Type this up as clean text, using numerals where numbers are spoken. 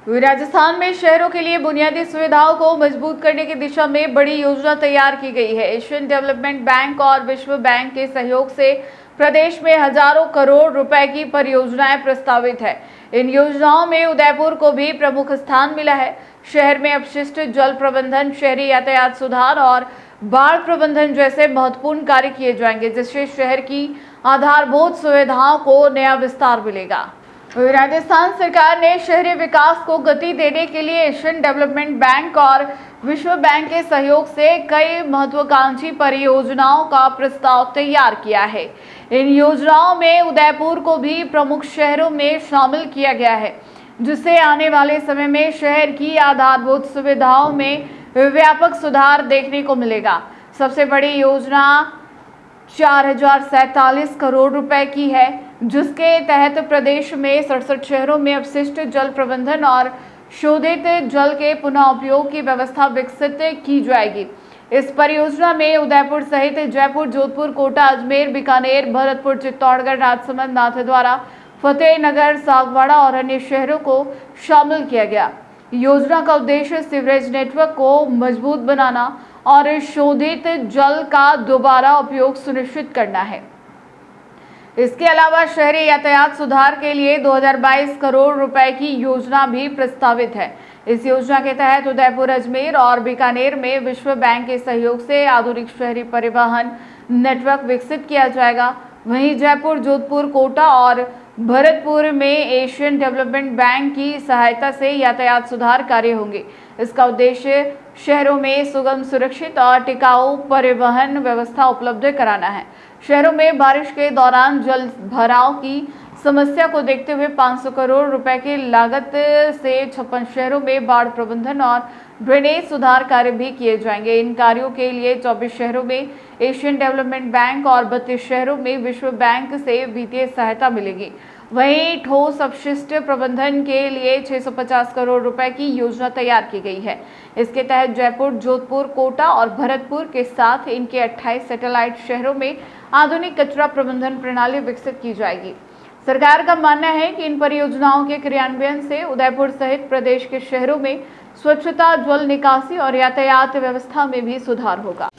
राजस्थान में शहरों के लिए बुनियादी सुविधाओं को मजबूत करने की दिशा में बड़ी योजना तैयार की गई है। एशियन डेवलपमेंट बैंक और विश्व बैंक के सहयोग से प्रदेश में हजारों करोड़ रुपए की परियोजनाएं प्रस्तावित है। इन योजनाओं में उदयपुर को भी प्रमुख स्थान मिला है। शहर में अपशिष्ट जल प्रबंधन, शहरी यातायात सुधार और बाढ़ प्रबंधन जैसे महत्वपूर्ण कार्य किए जाएंगे, जिससे शहर की आधारभूत सुविधाओं को नया विस्तार मिलेगा। राजस्थान सरकार ने शहरी विकास को गति देने के लिए एशियन डेवलपमेंट बैंक और विश्व बैंक के सहयोग से कई महत्वाकांक्षी परियोजनाओं का प्रस्ताव तैयार किया है। इन योजनाओं में उदयपुर को भी प्रमुख शहरों में शामिल किया गया है, जिससे आने वाले समय में शहर की आधारभूत सुविधाओं में व्यापक सुधार देखने को मिलेगा। सबसे बड़ी योजना 4047 करोड़ रुपए की है, जिसके तहत प्रदेश में 67 शहरों में अपशिष्ट जल प्रबंधन और शोधित जल के पुनः उपयोग की व्यवस्था विकसित की जाएगी। इस परियोजना में उदयपुर सहित जयपुर, जोधपुर, कोटा, अजमेर, बीकानेर, भरतपुर, चित्तौड़गढ़, राजसमंद, नाथद्वारा, फतेहनगर, सागवाड़ा और अन्य शहरों को शामिल किया गया। योजना का उद्देश्य सीवरेज नेटवर्क को मजबूत बनाना और शोधित जल का दोबारा उपयोग सुनिश्चित करना है। इसके अलावा शहरी यातायात सुधार के लिए 2022 करोड़ रुपए की योजना भी प्रस्तावित है। इस योजना के तहत उदयपुर, अजमेर और बीकानेर में विश्व बैंक के सहयोग से आधुनिक शहरी परिवहन नेटवर्क विकसित किया जाएगा। वहीं जयपुर, जोधपुर, कोटा और भरतपुर में एशियन डेवलपमेंट बैंक की सहायता से यातायात सुधार कार्य होंगे। इसका उद्देश्य शहरों में सुगम, सुरक्षित और टिकाऊ परिवहन व्यवस्था उपलब्ध कराना है। शहरों में बारिश के दौरान जल भराव की समस्या को देखते हुए 500 करोड़ रुपए की लागत से 56 शहरों में बाढ़ प्रबंधन और ड्रेनेज सुधार कार्य भी किए जाएंगे। इन कार्यों के लिए 24 शहरों में एशियन डेवलपमेंट बैंक और 32 शहरों में विश्व बैंक से वित्तीय सहायता मिलेगी। वहीं ठोस अपशिष्ट प्रबंधन के लिए 650 करोड़ रुपए की योजना तैयार की गई है। इसके तहत जयपुर, जोधपुर, कोटा और भरतपुर के साथ इनके 28 सैटेलाइट शहरों में आधुनिक कचरा प्रबंधन प्रणाली विकसित की जाएगी। सरकार का मानना है कि इन परियोजनाओं के क्रियान्वयन से उदयपुर सहित प्रदेश के शहरों में स्वच्छता, जल निकासी और यातायात व्यवस्था में भी सुधार होगा।